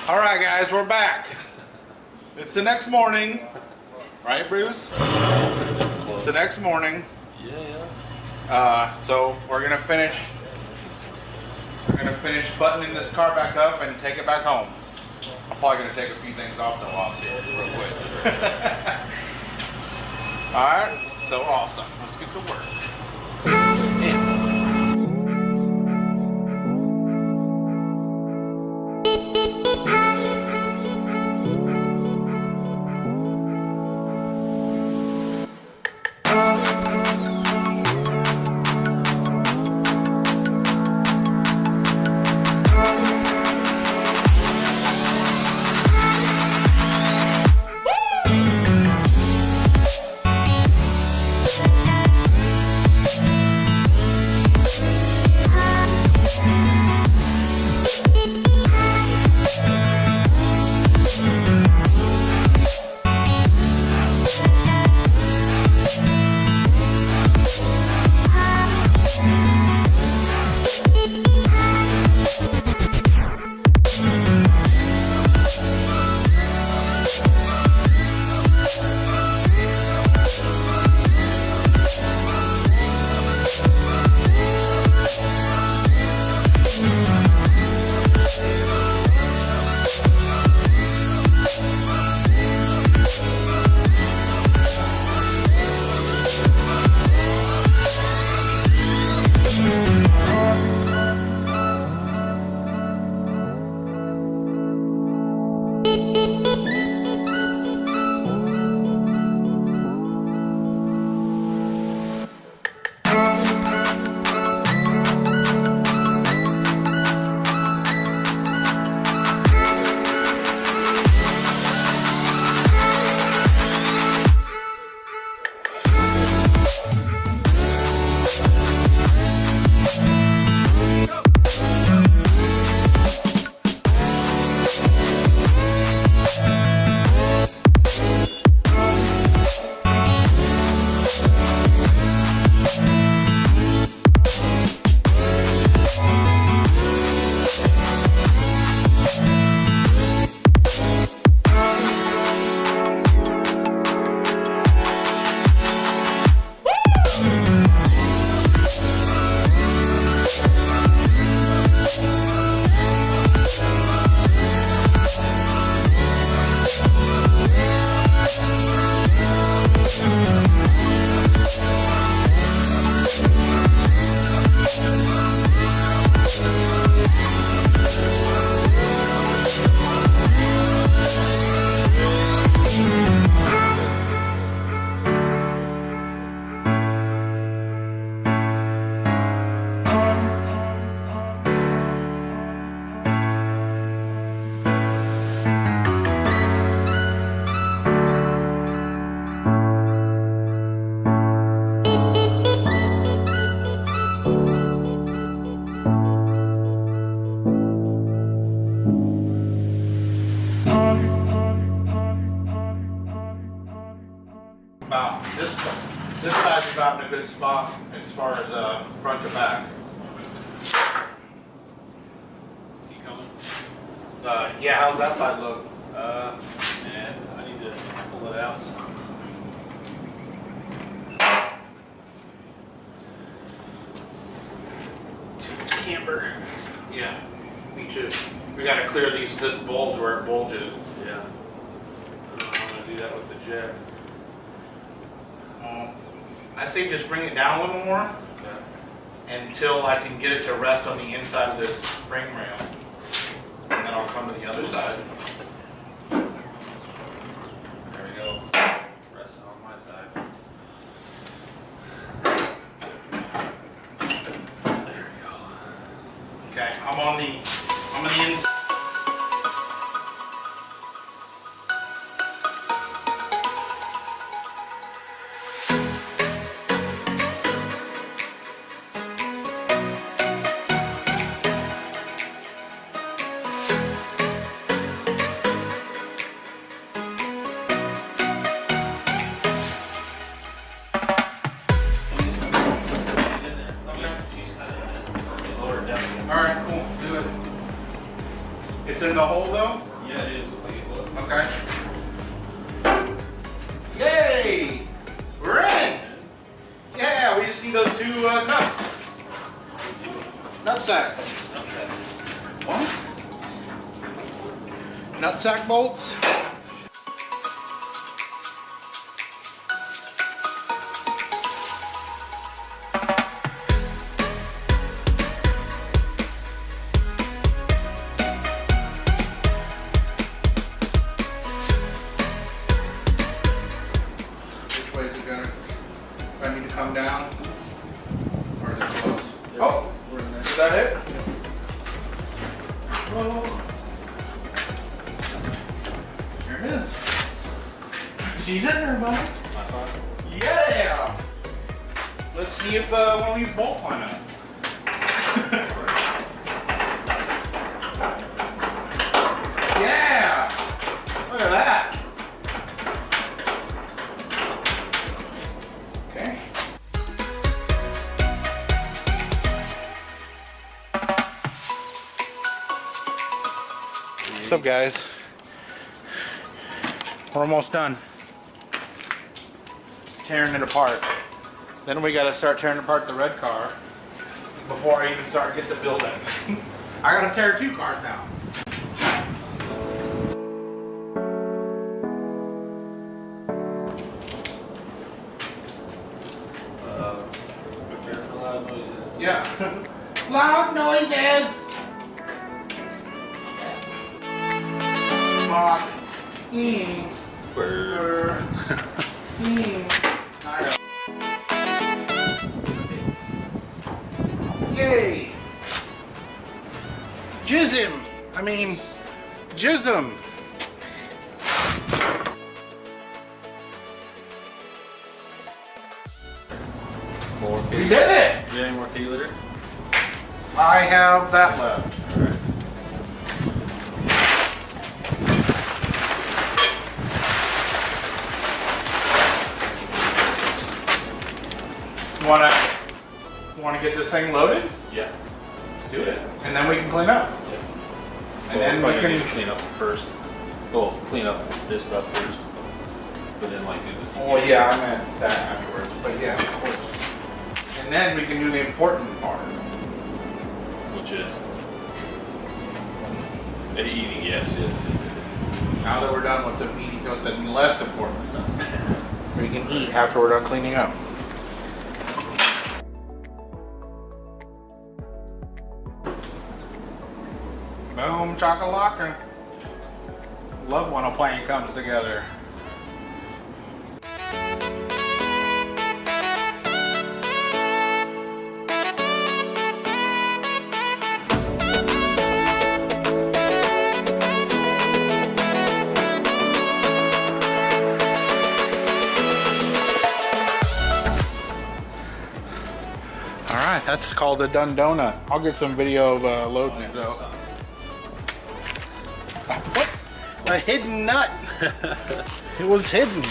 All right, guys, we're back. It's the next morning, right, Bruce? It's the next morning. Yeah. So we're gonna finish. We're gonna finish buttoning this car back up and take it back home. I'm probably gonna take a few things off though while I'm here real quick. All right. So awesome. Let's get to work. Yeah. About this side's about in a good spot as far as front to back. Keep coming. Yeah, how's that side look? Man, I need to pull it out some. Too much camber. Yeah, me too. We gotta clear this bulge where it bulges. Yeah. I don't know how I'm gonna do that with the jet. I say just bring it down a little more until I can get it to rest on the inside of this frame rail. And then I'll come to the other side. There we go. Resting on my side. There we go. Okay, I'm on the inside. It's in the hole though? Yeah, it is. Look. Okay. Yay! We're in! Yeah, we just need those two nuts. Nutsack. What? Nutsack bolts? Which way is it going? Do I need to come down? Or is it close? Oh! We're in there. Is that it? Oh. There it is. She's in there, buddy. Yeah! Let's see if one of these bolts line up. Yeah! Look at that. Okay. What's up, guys? We're almost done tearing it apart. Then we got to start tearing apart the red car before I even start get the building. I got to tear 2 cars now. Prepare for loud noises. Yeah. Loud noises. Mark. Yay! Jism! I mean, jism! More We key. did it! You got any more key litter? I have that left. Alright. Want to get this thing loaded? Yeah. Let's do it. And then we can clean up. Yeah. And then we can clean up first. Well, clean up this stuff first. But then like do the. Oh yeah, I meant that afterwards, but yeah, of course. And then we can do the important part. Which is eating. Yes. Now that we're done with the less important stuff, we can eat after we're done cleaning up. Boom, chakalaka. Love when a plan comes together. Alright, that's called a done donut. I'll get some video of loading it though. What? A hidden nut. It was hidden.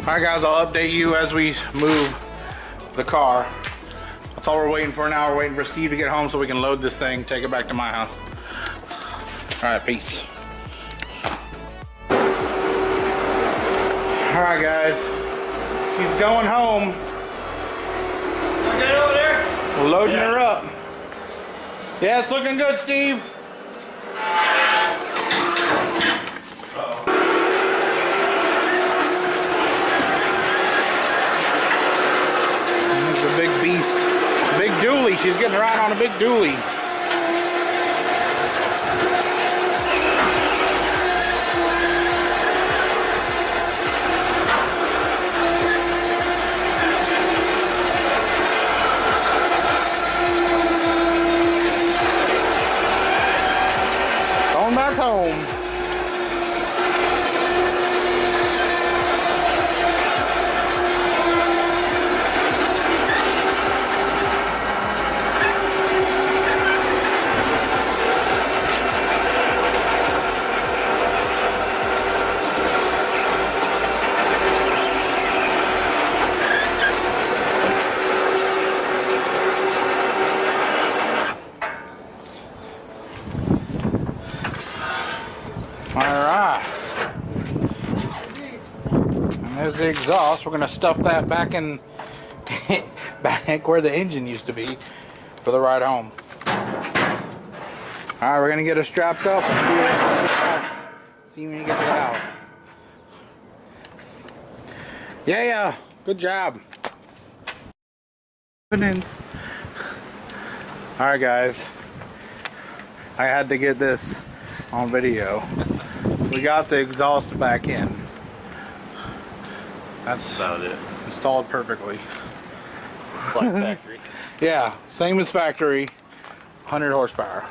Alright guys, I'll update you as we move the car. That's all we're waiting for now. We're waiting for Steve to get home so we can load this thing, take it back to my house. Alright, peace. Alright guys, she's going home. Okay, over there. We're loading her up. Yeah, it's looking good, Steve. There's a big beast. Big dually. She's getting around on a big dually. Going back home. There's the exhaust. We're gonna stuff that back in, back where the engine used to be for the ride home. All right, we're gonna get her strapped up and see when you get to the house. Yeah, good job. Alright guys, I had to get this on video. We got the exhaust back in. That's about it. installed perfectly. Like factory. Yeah, same as factory, 100 horsepower.